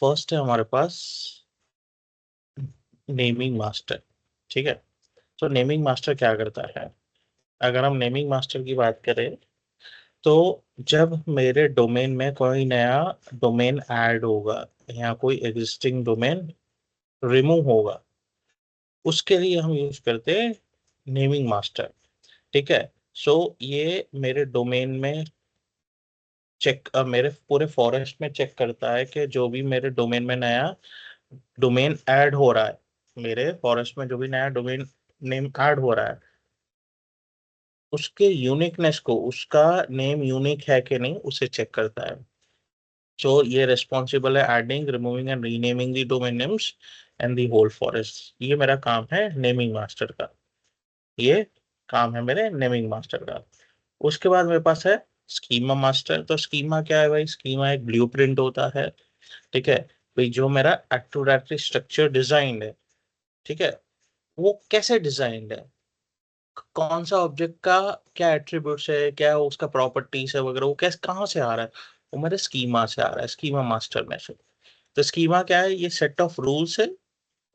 First है हमारे पास naming master. ठीक है, तो नेमिंग मास्टर क्या करता है? अगर हम नेमिंग मास्टर की बात करें तो जब मेरे डोमेन में कोई नया डोमेन ऐड होगा या कोई एग्जिस्टिंग डोमेन रिमूव होगा, उसके लिए हम यूज करते हैं नेमिंग मास्टर। ठीक है, सो ये मेरे डोमेन में मेरे पूरे फॉरेस्ट में चेक करता है कि जो भी मेरे डोमेन में नया डोमेन ऐड हो रहा है, मेरे फॉरेस्ट में जो भी नया डोमेन नेम ऐड हो रहा है, उसके यूनिकनेस को, उसका नेम यूनिक है कि नहीं, उसे चेक करता है। सो ये रिस्पॉन्सिबल है adding, removing and renaming the domain names and the whole forest. ये मेरा काम है नेमिंग मास्टर का। ये काम है मेरे नेमिंग मास्टर का। उसके बाद मेरे पास है स्कीमा मास्टर। तो स्कीमा क्या है भाई? स्कीमा एक ब्लूप्रिंट होता है। ठीक है भाई, जो मेरा एक्टिव डायरेक्टरी स्ट्रक्चर डिजाइन है, ठीक है, वो कैसे डिजाइंड है, कौन सा ऑब्जेक्ट का क्या एट्रीब्यूट्स है, क्या उसका प्रॉपर्टीज है वगैरह, वो कैसे कहाँ से आ रहा है, वो मेरे स्कीमा से आ रहा है, स्कीमा मास्टर में से। तो स्कीमा क्या है? ये सेट ऑफ रूल्स है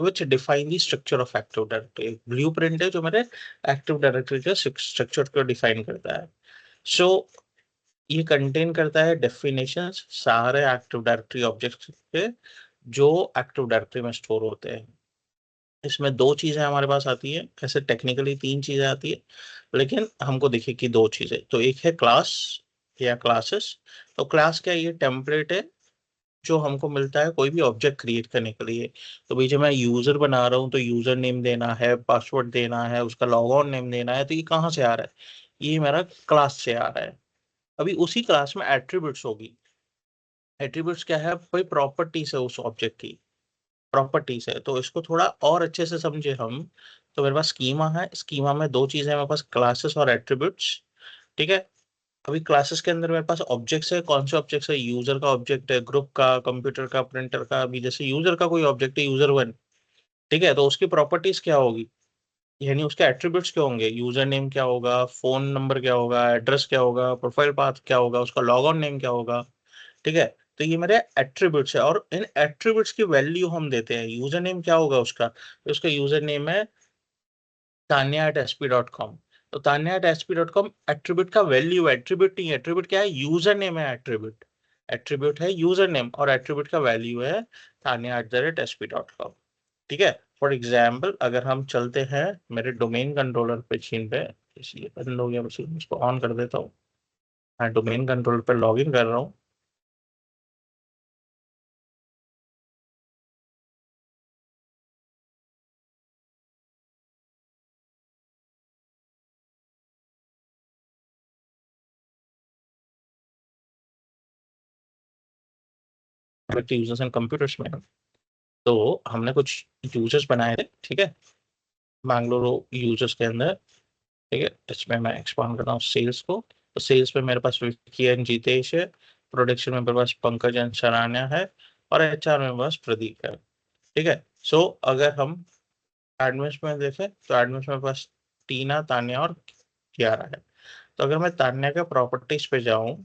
which define the structure of active directory। Blueprint है जो मेरे एक्टिव डायरेक्टरी के स्ट्रक्चर को डिफाइन करता है। सो ये कंटेन करता है डेफिनेशंस सारे एक्टिव डायरेक्टरी ऑब्जेक्ट्स के, जो एक्टिव डायरेक्टरी में स्टोर होते हैं। इसमें दो चीजें हमारे पास आती है, ऐसे टेक्निकली तीन चीजें आती है, लेकिन हमको दिखे कि दो चीजें। तो एक है क्लास या क्लासेस। तो क्लास क्या है? ये टेम्पलेट है जो हमको मिलता है कोई भी ऑब्जेक्ट क्रिएट करने के लिए। तो भाई जब मैं यूजर बना रहा हूँ तो यूजर नेम देना है, पासवर्ड देना है, उसका लॉग ऑन नेम देना है। तो ये कहाँ से आ रहा है? ये मेरा क्लास से आ रहा है। अभी उसी क्लास में एट्रीब्यूट्स होगी। एट्रीब्यूट्स क्या है भाई? प्रॉपर्टीज है उस ऑब्जेक्ट की, प्रॉपर्टीज है। तो इसको थोड़ा और अच्छे से समझे हम, तो मेरे पास स्कीमा है। स्कीमा में दो चीजें हैं मेरे पास, क्लासेस और एट्रीब्यूट्स। ठीक है, अभी क्लासेस के अंदर मेरे पास ऑब्जेक्ट्स है। कौन से ऑब्जेक्ट्स है? यूजर का ऑब्जेक्ट है, ग्रुप का, कंप्यूटर का, प्रिंटर का। अभी जैसे यूजर का कोई ऑब्जेक्ट है, यूजर वन, ठीक है, तो उसकी प्रॉपर्टीज क्या होगी, यानी उसके एट्रीब्यूट्स क्या होंगे? यूजर नेम क्या होगा, फोन नंबर क्या होगा, एड्रेस क्या होगा, प्रोफाइल पाथ क्या होगा, उसका लॉग ऑन नेम क्या होगा। ठीक है, तो ये मेरे एट्रीब्यूट्स है और इन एट्रीब्यूट्स की वैल्यू हम देते हैं। यूजर नेम क्या होगा उसका? तो उसका यूजर नेम है tanya@sp.com। तो tanya@sp.com एट्रीब्यूट का वैल्यू, एट्रीब्यूट नहीं, एट्रीब्यूट क्या है? यूजर नेम है एट्रीब्यूट। एट्रीब्यूट है यूजर नेम और एट्रीब्यूट का वैल्यू है tanya@sp.com। ठीक है, फॉर एग्जाम्पल अगर हम चलते हैं मेरे डोमेन कंट्रोलर पे मशीन पे, इसलिए बंद हो गया मशीन, इसको ऑन कर देता हूँ। मैं डोमेन कंट्रोलर पे लॉग इन कर रहा हूँ। यूजर्स एंड कंप्यूटर्स में तो हमने कुछ यूजर्स बनाए थे। ठीक है, मैंगलोर यूजर्स के अंदर। ठीक है, इसमें मैं एक्सपांड कर रहा हूँ सेल्स को। तो सेल्स में मेरे पास विक्की एंड जीतेश है, प्रोडक्शन में मेरे पास पंकज एंड शरान्या है, और एचआर में मेरे पास प्रदीप है। ठीक है, सो अगर हम एडमिन्स में देखें तो एडमिन्स में मेरे पास टीना, तान्या और कियारा है। तो अगर मैं तान्या के प्रॉपर्टीज पे जाऊं,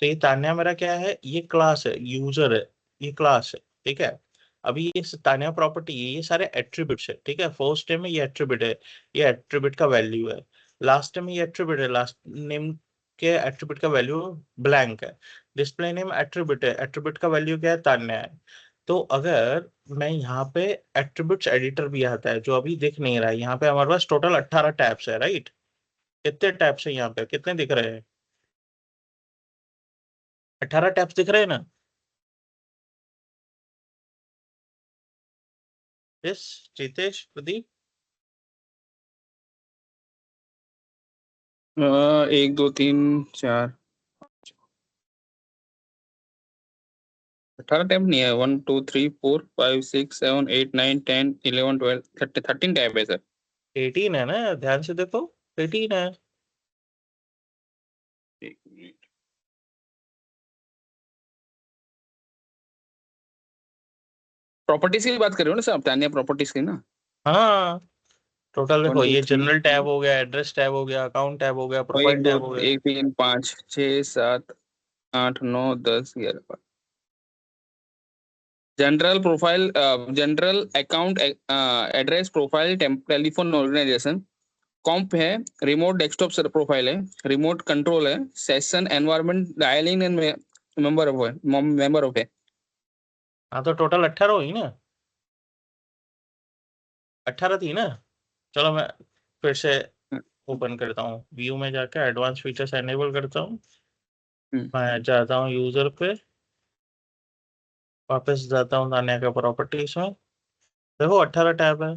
तो ये तान्या मेरा क्या है? ये क्लास है, यूजर है, ये क्लास है। ठीक है, अभी ये तान्या प्रॉपर्टी, ये सारे एट्रीब्यूट्स है। ठीक है, फर्स्ट टाइम में ये एट्रीब्यूट है, ये एट्रीब्यूट का वैल्यू है। लास्ट टाइम में ये एट्रीब्यूट है, लास्ट नेम के एट्रीब्यूट का वैल्यू ब्लैंक है। डिस्प्ले नेम एट्रीब्यूट है, एट्रीब्यूट का वैल्यू क्या है? तान्या है। तो अगर मैं यहाँ पे एट्रीब्यूट्स एडिटर भी आता है जो अभी दिख नहीं रहा है, यहाँ पे हमारे पास टोटल 18 टैब्स है, राइट? कितने टैब्स है यहाँ पे, कितने दिख रहे हैं? 18 टैब्स दिख रहे हैं ना? यस, जितेश, प्रदीप। एक दो तीन चार 18 टैब नहीं है। 1 2 3 4 5 6 7 8 9 10 11 12 13 टैब है सर। 18 है ना? ध्यान से देखो, 18 है। एक मिनट। प्रॉपर्टीज की बात कर रहे हो ना सर आप? तान्या प्रॉपर्टीज की ना? हाँ, टोटल देखो, वन टू ये थ्री जनरल टैब हो गया, एड्रेस टैब हो गया, अकाउंट टैब हो गया, और प्रोफाइल एक दो टैब हो गया। एक तीन पाँच छः सात आठ नौ 10 11 general profile, general account address profile, telephone organization, comp है, रिमोट डेस्कटॉप प्रोफाइल है, रिमोट कंट्रोल है, session environment, dialing and member of है। हाँ तो टोटल 18 हुई ना, 18 थी ना। चलो मैं फिर से ओपन करता हूँ, व्यू में जाकर एडवांस फीचर्स एनेबल करता हूँ, मैं जाता हूँ यूजर पे, वापस जाता हूँ तान्या के प्रॉपर्टीज में, देखो 18 टैब है।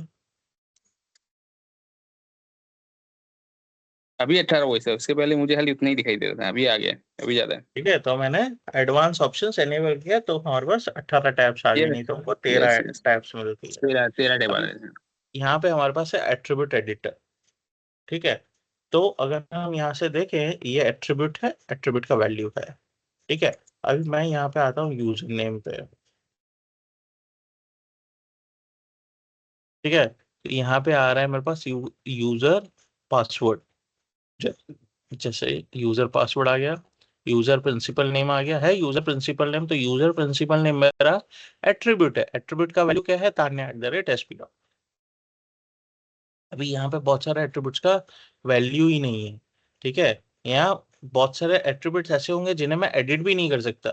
अभी 18 हुए सर, उसके पहले मुझे खाली उतना ही दिखाई दे रहा था, अभी आ गया, अभी ज्यादा है। ठीक है, तो मैंने एडवांस ऑप्शंस एनेबल किया तो हमारे पास 18 टैब्स आ गई, यस नहीं तो हमको 13 यस यस, टैब्स मिलती है। 13 डे अब वाले हैं। यहाँ पे हमारे पास है एट्रीब्यूट एडिटर। ठीक है, तो अगर हम यहाँ से देखें, ये एट्रीब्यूट है, एट्रीब्यूट का वैल्यू है। ठीक है, अभी मैं यहाँ पे आता हूँ यूजर नेम पे। ठीक है, तो यहाँ पे आ रहा है मेरे पास यूजर पासवर्ड। जैसे यूजर पासवर्ड आ गया, यूजर प्रिंसिपल नेम आ गया, है यूजर प्रिंसिपल नेम, तो यूजर प्रिंसिपल नेम मेरा एट्रीब्यूट है, एट्रीब्यूट का वैल्यू क्या है, तान्या@sp। अभी यहाँ पे बहुत सारे एट्रीब्यूट्स का वैल्यू ही नहीं है। ठीक है, यहाँ बहुत सारे एट्रीब्यूट्स ऐसे होंगे जिन्हें मैं एडिट भी नहीं कर सकता,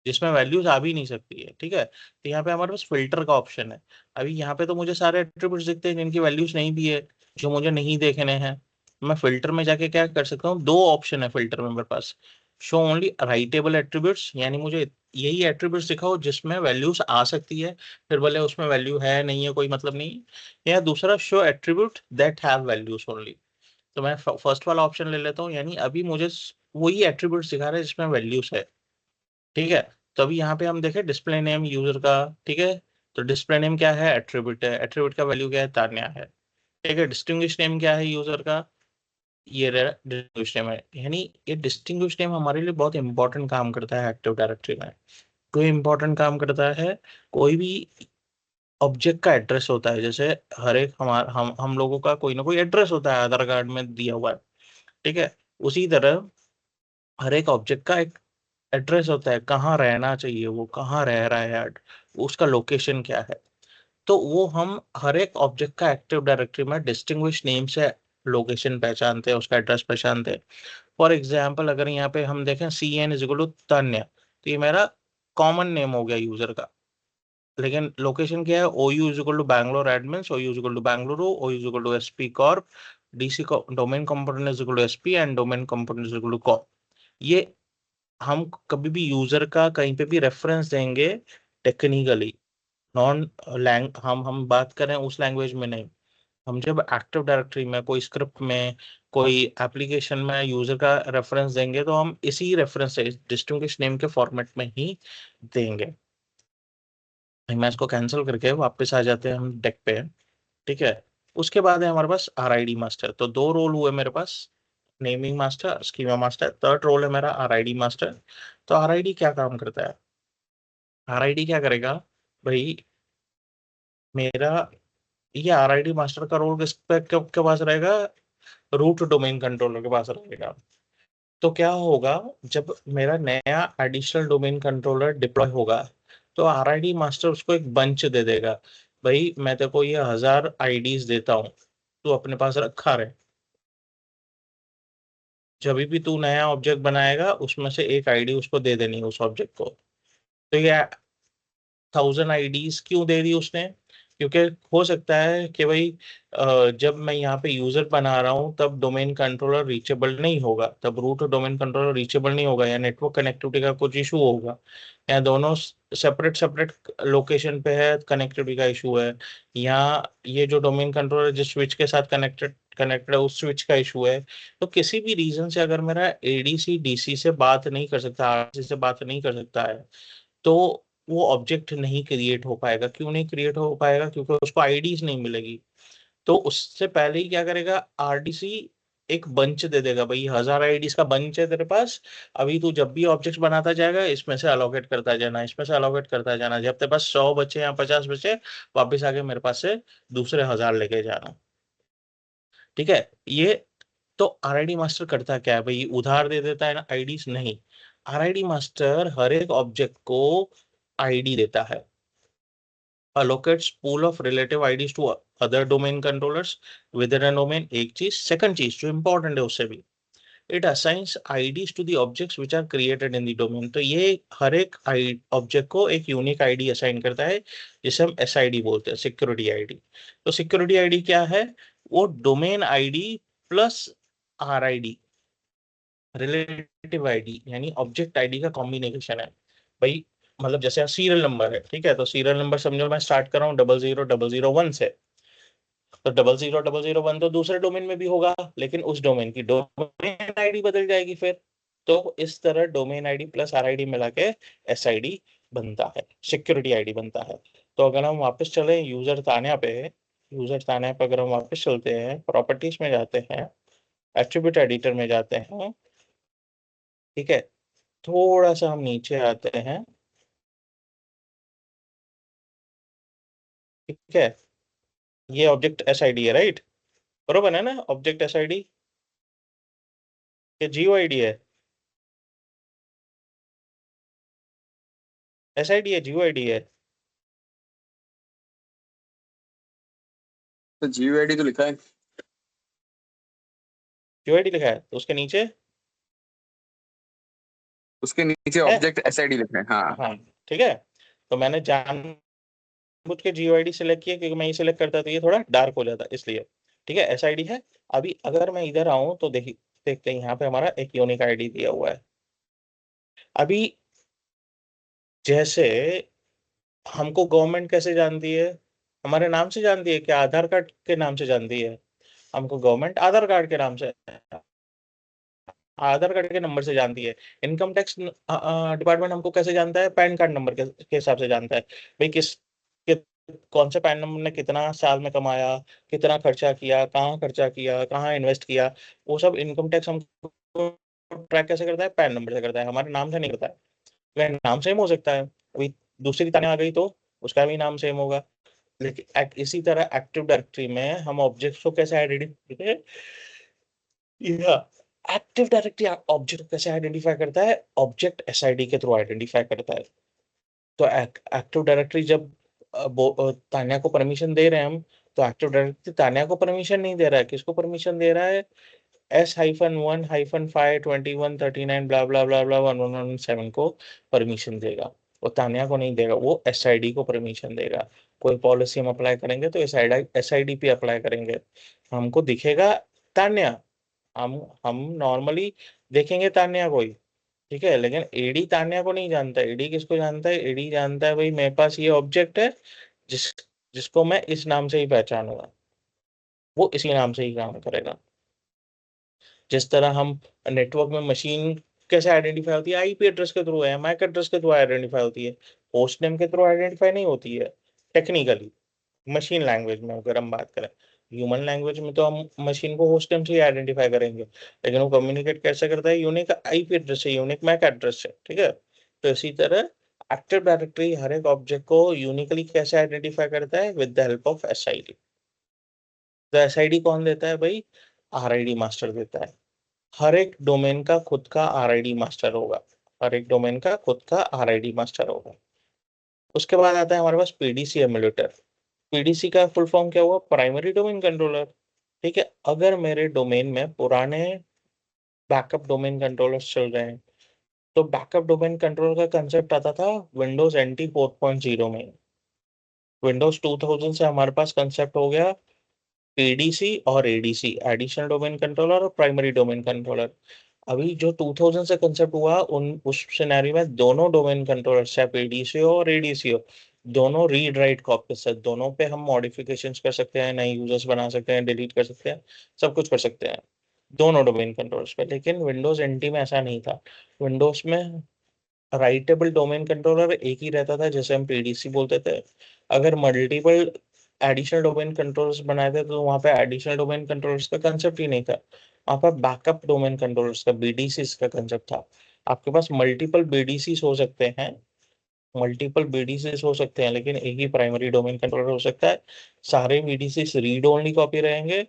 जिसमें वैल्यूज आ भी नहीं सकती है। ठीक है, तो यहाँ पे हमारे पास फिल्टर का ऑप्शन है। अभी यहाँ पे तो मुझे सारे एट्रीब्यूट्स दिखते हैं जिनकी वैल्यूज नहीं भी है, जो मुझे नहीं देखने हैं। मैं फिल्टर में जाके क्या कर सकता हूँ, दो ऑप्शन है फिल्टर में मेरे पास, शो ओनली राइटेबल एट्रीब्यूट्स, यानी मुझे यही एट्रीब्यूट्स दिखाओ जिसमें वैल्यूज आ सकती है, फिर भले उसमें वैल्यू है नहीं है कोई मतलब नहीं। या दूसरा, show attribute that have values only. तो मैं फर्स्ट वाला ऑप्शन ले लेता हूँ, यानी अभी मुझे वही एट्रीब्यूट्स दिखा रहा है जिसमें वैल्यूज है। ठीक है, तो अभी यहाँ पे हम देखें डिस्प्ले नेम यूजर का। ठीक है, तो डिस्प्ले नेम क्या है, एट्रीब्यूट है, एट्रीब्यूट का वैल्यू क्या है, तान्या है। ठीक है, डिस्टिंग्विश नेम क्या है यूजर का, ये डिस्टिंग्विश नेम है। यानी ये डिस्टिंग्विश नेम हमारे लिए बहुत इंपॉर्टेंट काम करता है एक्टिव डायरेक्टरी में। कोई इंपॉर्टेंट काम करता है, कोई भी ऑब्जेक्ट का एड्रेस होता है, जैसे हर एक हमारा हम लोगों का कोई ना कोई एड्रेस होता है, आधार कार्ड में दिया हुआ है। ठीक है, उसी तरह हर एक ऑब्जेक्ट का एक एड्रेस होता है, कहाँ रहना चाहिए, वो कहाँ रह रहा है, उसका लोकेशन क्या है। तो वो हम हर एक ऑब्जेक्ट का एक्टिव डायरेक्टरी में डिस्टिंग्विश नेम से लोकेशन पहचानते हैं, उसका एड्रेस पहचानते हैं। फॉर एग्जाम्पल, अगर यहाँ पे हम देखें CN = तान्या, तो ये मेरा कॉमन नेम हो गया यूजर का, लेकिन लोकेशन क्या है, OU = Bangalore admin, OU = Bengaluru, OU = SP Corp, DC domain component SP and domain component Corp. ये हम कभी भी यूजर का कहीं पे भी रेफरेंस देंगे टेक्निकली, नॉन लैंग हम बात करें उस लैंग्वेज में नहीं। हम जब एक्टिव डायरेक्टरी में कोई स्क्रिप्ट में कोई एप्लीकेशन में यूजर का रेफरेंस देंगे तो हम इसी रेफरेंस से डिस्टिंग्विश नेम के फॉर्मेट में ही देंगे। मैं इसको कैंसिल करके वापस आ जाते हैं हम डेक पे। ठीक है, उसके बाद है हमारे पास RID मास्टर। तो दो रोल हुए मेरे पास, naming master, schema master. Third role है मेरा RID मास्टर। तो RID क्या काम करता है, RID क्या करेगा भाई, मेरा ये RID मास्टर का रोल किस पे के पास रहेगा, रूट डोमेन कंट्रोलर के पास रहेगा। तो क्या होगा, जब मेरा नया एडिशनल डोमेन कंट्रोलर डिप्लॉय होगा, तो RID मास्टर उसको एक बंच दे देगा, भाई मैं तेरे को ये 1000 IDs देता हूँ, तू अपने पास रखा रहे, जब भी तू नया ऑब्जेक्ट बनाएगा उसमें से एक आईडी उसको दे देनी है उस ऑब्जेक्ट को। तो ये 1000 IDs क्यों दे दी उसने, क्योंकि हो सकता है कि भाई जब मैं यहाँ पे यूजर बना रहा हूँ तब डोमेन कंट्रोलर रीचेबल नहीं होगा, तब रूट डोमेन कंट्रोलर रीचेबल नहीं होगा, या नेटवर्क कनेक्टिविटी का कुछ इशू होगा, या दोनों सेपरेट सेपरेट लोकेशन पे है, कनेक्टिविटी का इशू है, या ये जो डोमेन कंट्रोलर जिस स्विच के साथ कनेक्टेड कनेक्टेड है उस स्विच का इशू है। तो किसी भी रीजन से अगर मेरा ADC DC से बात नहीं कर सकता, RC से बात नहीं कर सकता है, तो वो ऑब्जेक्ट नहीं क्रिएट हो पाएगा। क्यों नहीं क्रिएट हो पाएगा, क्योंकि उसको आईडीज नहीं मिलेगी। तो उससे पहले ही क्या करेगा, RDC एक बंच दे देगा, भाई 1000 IDs का बंच है तेरे पास, अभी तू जब भी ऑब्जेक्ट बनाता जाएगा इसमें से अलोकेट करता जाना, इसमें से अलोकेट करता जाना, जब तेरे पास 100 बचे या 50 बचे, वापस आके मेरे पास से दूसरे 1000 लेके जाना। ठीक है, ये तो RID मास्टर करता क्या है भाई, उधार दे देता है ना आईडीज, नहीं। RID मास्टर हर एक ऑब्जेक्ट को आईडी देता है। allocates pool of relative IDs to other domain controllers within a domain, एक चीज. सेकंड चीज जो इंपॉर्टेंट है उससे भी, it assigns IDs to the objects which are created in the domain. तो ये हर एक ऑब्जेक्ट को एक यूनिक आईडी असाइन करता है, जिसे हम SID बोलते हैं, सिक्योरिटी आईडी. तो सिक्योरिटी आईडी क्या है? वो domain ID plus RID, relative ID, यानी ऑब्जेक्ट आईडी का कॉम्बिनेशन है भाई. मतलब जैसे सीरियल नंबर है, ठीक है, तो सीरियल नंबर समझो मैं स्टार्ट कर रहा हूँ 00001 से, तो 00001 तो दूसरे डोमेन में भी होगा, लेकिन उस डोमेन की डोमेन आईडी बदल जाएगी फिर. तो इस तरह डोमेन आईडी प्लस RID मिला के SID बनता है, सिक्योरिटी आईडी बनता है. तो अगर हम वापस चले यूजर तान्या पे अगर हम वापस चलते हैं, प्रॉपर्टीज में जाते हैं, एट्रीब्यूट एडिटर में जाते हैं, ठीक है, थोड़ा सा हम नीचे आते हैं, ठीक है, ये ऑब्जेक्ट SID है, राइट? बरोबर है ना? ऑब्जेक्ट SID ये GOID है, SID है, GOID है. तो GUID तो लिखा है. GOID लिखा है, तो उसके नीचे उसके नीचे है. ऑब्जेक्ट SID लिखा है. हाँ. हाँ, ठीक है. तो मैंने जानबूझ के GOID सिलेक्ट किया, क्योंकि मैं ये सिलेक्ट करता तो ये थोड़ा डार्क हो जाता, इसलिए. ठीक है, SID है. अभी अगर मैं इधर आऊं तो देखते हैं, यहाँ पे हमारा एक यूनिक आईडी दिया हुआ है. अभी जैसे हमको गवर्नमेंट कैसे जानती है? हमारे नाम से जानती है क्या? आधार कार्ड के नाम से जानती है. हमको गवर्नमेंट आधार कार्ड के नाम से, आधार कार्ड के नंबर से जानती है. इनकम टैक्स डिपार्टमेंट हमको कैसे जानता है? पैन कार्ड नंबर के हिसाब से जानता है. भाई कौन से पैन नंबर ने कितना साल में कमाया, कितना खर्चा किया, कहाँ इन्वेस्ट किया, वो सब इनकम टैक्स हमको ट्रैक कैसे करता है? पैन नंबर से करता है, हमारे नाम से नहीं करता है. वह नाम सेम हो सकता है, अभी दूसरी ताने आ गई तो उसका भी नाम सेम होगा. लेकिन इसी तरह एक्टिव डायरेक्टरी में हम ऑब्जेक्ट्स को कैसे आइडेंटिफाई करते हैं? एक्टिव डायरेक्टरी ऑब्जेक्ट कैसे आइडेंटिफाई करता है? ऑब्जेक्ट SID के थ्रू आइडेंटिफाई करता है. तो एक्टिव डायरेक्टरी जब तान्या को परमिशन दे रहे हैं हम, तो एक्टिव डायरेक्टरी तान्या को परमिशन नहीं दे रहा है. किसको परमिशन दे रहा है? S-1-5-21-39 ब्ला ब्ला ब्ला ब्ला 1117 को परमिशन देगा. वो तान्या को नहीं देगा, वो SID को परमिशन देगा. कोई पॉलिसी हम अप्लाई करेंगे तो SID पे अप्लाई करेंगे. हमको दिखेगा तान्या, हम हम नॉर्मली देखेंगे तान्या को ही, ठीक है, लेकिन एडी तान्या को नहीं जानता. एडी किसको जानता है? एडी जानता है भाई मेरे पास ये ऑब्जेक्ट है, जिस जिसको मैं इस नाम से ही पहचानूंगा, वो इसी नाम से ही काम करेगा. जिस तरह हम नेटवर्क में मशीन कैसे आइडेंटिफाई होती है? IP एड्रेस के थ्रू है, MAC एड्रेस के थ्रू आइडेंटिफाई होती है, होस्ट नेम के थ्रू आइडेंटिफाई नहीं होती है टेक्निकली. मशीन लैंग्वेज में अगर हम बात करें, ह्यूमन लैंग्वेज में तो हम मशीन को होस्ट नेम से ही आइडेंटिफाई करेंगे, लेकिन वो कम्युनिकेट कैसे करता है? यूनिक IP एड्रेस से, यूनिक MAC एड्रेस से, ठीक है. तो इसी तरह एक्टिव डायरेक्टरी हर एक ऑब्जेक्ट को यूनिकली कैसे आइडेंटिफाई करता है? With the help of SID. तो SID कौन देता है भाई? RID मास्टर देता है. हर एक डोमेन का खुद का RID मास्टर होगा, हर एक डोमेन का खुद का RID मास्टर होगा. उसके बाद आता है हमारे पास PDC एमुलेटर. PDC का फुल फॉर्म क्या हुआ? Primary domain controller. ठीक है, अगर मेरे डोमेन में पुराने बैकअप डोमेन कंट्रोलर्स चल रहे हैं, तो बैकअप डोमेन कंट्रोलर का कंसेप्ट आता था विंडोज NT 4.0 में. विंडोज 2000 से हमारे पास कंसेप्ट हो गया PDC और ADC, एडिशनल डोमेन कंट्रोलर और प्राइमरी डोमेन कंट्रोलर. अभी जो 2000 से कंसेप्ट हुआ, उस सिनेरियो में दोनों डोमेन कंट्रोलर, चाहे PDC हो और ADC हो, दोनों रीड राइट कॉपीज है. दोनों पे हम मॉडिफिकेशंस कर सकते हैं, नए यूजर्स बना सकते हैं, डिलीट कर सकते हैं, सब कुछ कर सकते हैं दोनों डोमेन कंट्रोलर्स पे. लेकिन विंडोज NT में ऐसा नहीं था. विंडोज में राइटेबल डोमेन कंट्रोलर एक ही रहता था, जैसे हम PDC बोलते थे. अगर मल्टीपल एडिशनल डोमेन कंट्रोलर्स बनाए थे, तो वहां पे एडिशनल डोमेन कंट्रोलर्स का कंसेप्ट ही नहीं था. वहां पर बैकअप डोमेन कंट्रोलर्स का, BDCs का कंसेप्ट था. आपके पास मल्टीपल BDCs हो सकते हैं, लेकिन एक ही प्राइमरी डोमेन कंट्रोलर हो सकता है. सारे BDCs रीड ओनली कॉपी रहेंगे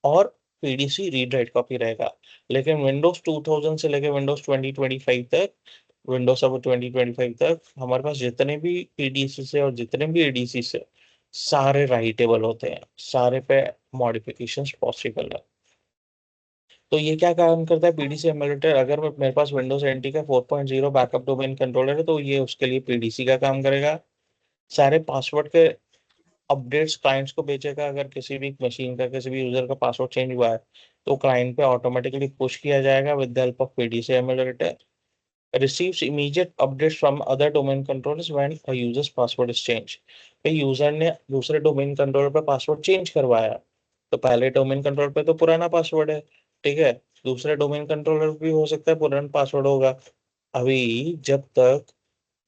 और PDC रीड राइट कॉपी रहेगा. लेकिन विंडोज 2000 से लेकर विंडोज 2025 तक विंडोज सर्वर 2025 तक हमारे पास जितने भी पीडीसी से और जितने भी एडीसी से सारे राइटेबल होते हैं, सारे पे मॉडिफिकेशंस पॉसिबल है। तो ये क्या काम करता है पीडीसी एमुलेटर, अगर मेरे पास विंडोज एनटी का 4.0 बैकअप डोमेन कंट्रोलर है तो ये उसके लिए पीडीसी का काम करेगा। सारे पासवर्ड के अपडेट्स क्लाइंट्स को भेजेगा। अगर किसी भी मशीन का, किसी भी यूजर का पासवर्ड चेंज हुआ है तो क्लाइंट पे ऑटोमेटिकली पुश किया जाएगा with the help of PDC emulator. receives immediate updates from other domain controllers when a user's password is changed। भाई यूजर ने दूसरे डोमेन कंट्रोलर पे पासवर्ड चेंज करवाया, तो पहले डोमेन कंट्रोलर पे तो पुराना पासवर्ड है, ठीक है, दूसरे डोमेन कंट्रोलर भी हो सकता है पुराना पासवर्ड होगा। अभी जब तक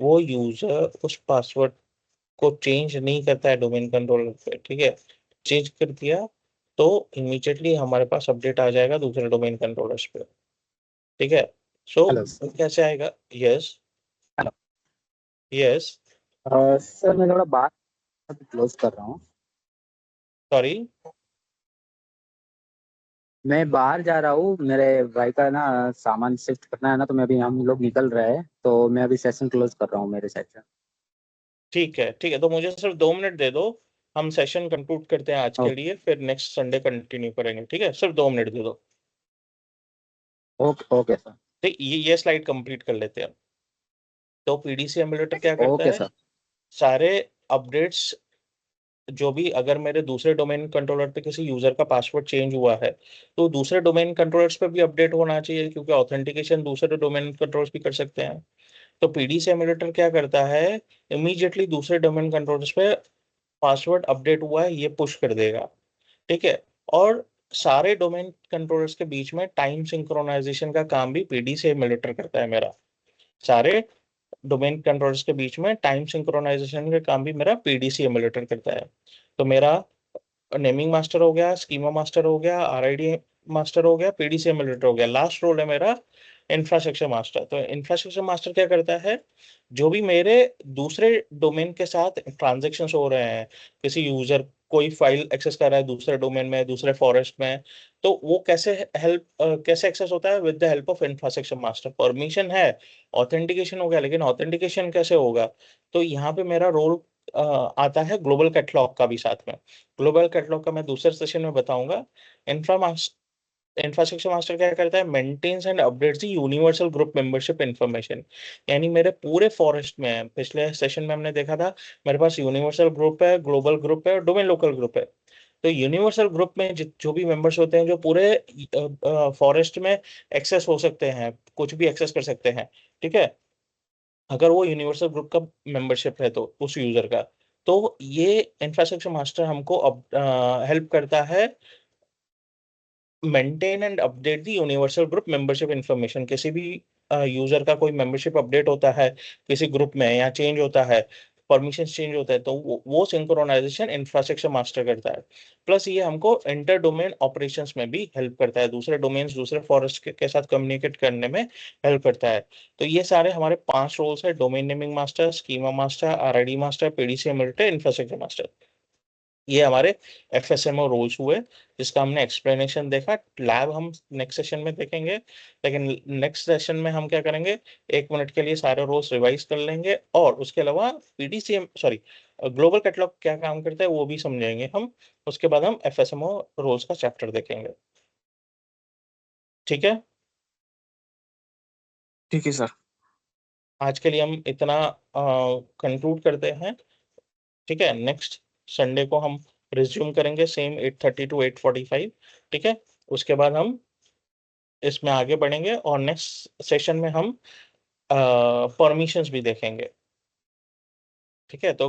वो यूजर उस पासवर्ड को चेंज नहीं करता है डोमेन कंट्रोलर पे, ठीक है, चेंज कर दिया तो इमीडिएटली हमारे पास अपडेट आ जाएगा दूसरे डोमेन कंट्रोलर्स पे, ठीक है। सो हेलो कैसे आएगा? यस, हेलो यस, सर, मैं थोड़ा बात क्लोज कर रहा हूँ। सॉरी। मैं बाहर जा रहा हूँ, मेरे भाई का ना सामान शिफ्ट करना है ना, तो मैं अभी, हम लोग निकल रहे हैं, तो मैं अभी सेशन क्लोज कर रहा हूँ मेरे साइड से। ठीक है, ठीक है, तो मुझे सिर्फ 2 मिनट दे दो, हम सेशन कंक्लूड करते हैं आज के ओके लिए, फिर नेक्स्ट संडे कंटिन्यू करेंगे, ठीक है, सिर्फ 2 मिनट दे दो। Okay okay sir. ठीक, ये स्लाइड कंप्लीट कर लेते हैं। तो पीडीसी एमुलेटर क्या करता ओके है, सर। सारे अपडेट्स जो भी, अगर मेरे दूसरे डोमेन कंट्रोलर पे किसी यूजर का पासवर्ड चेंज हुआ है तो दूसरे डोमेन कंट्रोलर्स पे भी अपडेट होना चाहिए, क्योंकि ऑथेंटिकेशन दूसरे डोमेन कंट्रोलर्स भी कर सकते हैं। तो पीडीसी एमुलेटर क्या करता है, इमीडिएटली दूसरे डोमेन कंट्रोलर्स पे पासवर्ड अपडेट हुआ है ये पुश कर देगा, ठीक है। और सारे डोमेन कंट्रोलर्स के बीच में टाइम सिंक्रोनाइजेशन का काम भी पीडीसी एमुलेटर करता है मेरा। सारे डोमेन कंट्रोलर्स के बीच में टाइम सिंक्रोनाइजेशन का काम भी मेरा पीडीसी एमुलेटर करता है। तो मेरा नेमिंग मास्टर हो गया, स्कीमा मास्टर हो गया, आरआईडी मास्टर हो गया, पीडीसी एमुलेटर हो गया, लास्ट रोल है मेरा इंफ्रास्ट्रक्चर मास्टर। तो इंफ्रास्ट्रक्चर मास्टर क्या करता है, जो भी मेरे दूसरे डोमेन के साथ ट्रांजेक्शन्स हो रहे हैं, किसी यूजर कोई फाइल एक्सेस कर रहा है दूसरे डोमेन में, दूसरे फॉरेस्ट में, तो वो कैसे एक्सेस होता है, with the help of infrastructure master. Permission है, ऑथेंटिकेशन हो गया, लेकिन ऑथेंटिकेशन कैसे होगा, तो यहाँ पे मेरा रोल आता है ग्लोबल कैटलॉग का भी साथ में। ग्लोबल कैटलॉग का मैं दूसरे सेशन में बताऊंगा। इंफ्रास्ट्रक्चर मास्टर क्या करता है, maintains and updates the universal group membership information. यानी मेरे पूरे फॉरेस्ट में, पिछले सेशन में हमने देखा था, मेरे पास यूनिवर्सल ग्रुप है, ग्लोबल ग्रुप है और डोमेन लोकल ग्रुप है। तो यूनिवर्सल ग्रुप में जो भी मेंबर्स होते हैं जो पूरे फॉरेस्ट में एक्सेस हो सकते हैं, कुछ भी एक्सेस कर सकते हैं, ठीक है, अगर वो यूनिवर्सल ग्रुप का मेंबरशिप है तो उस यूजर का, तो ये इंफ्रास्ट्रक्चर मास्टर हमको अब हेल्प करता है maintain and update the universal group membership information. किसी भी यूजर का कोई मेंबरशिप अपडेट होता है किसी ग्रुप में, या चेंज होता है, परमिशन चेंज होता है, तो वो सिंक्रोनाइजेशन इंफ्रास्ट्रक्चर मास्टर करता है। प्लस ये हमको इंटर डोमेन ऑपरेशंस में भी हेल्प करता है, दूसरे डोमेन्स दूसरे फॉरेस्ट के साथ कम्युनिकेट करने में हेल्प करता है। तो ये सारे हमारे 5 रोल्स है, domain naming master, schema master, RID master, PDC emulator, infrastructure master. ये हमारे एफएसएमओ रोल्स हुए जिसका हमने एक्सप्लेनेशन देखा। लैब हम नेक्स्ट सेशन में देखेंगे, लेकिन नेक्स्ट सेशन में हम क्या करेंगे, 1 मिनट के लिए सारे रोल्स रिवाइज कर लेंगे और उसके अलावा पीडीसीएम सॉरी ग्लोबल कैटलॉग क्या काम करता है वो भी समझेंगे हम। उसके बाद हम एफएसएमओ रोल्स का चैप्टर देखेंगे, ठीक है। ठीक है सर। आज के लिए हम इतना कंक्लूड करते हैं, ठीक है। नेक्स्ट संडे को हम रिज्यूम करेंगे सेम 8:30 to 8:45, ठीक है। उसके बाद हम इसमें आगे बढ़ेंगे और नेक्स्ट सेशन में हम परमिशंस भी देखेंगे, ठीक है। तो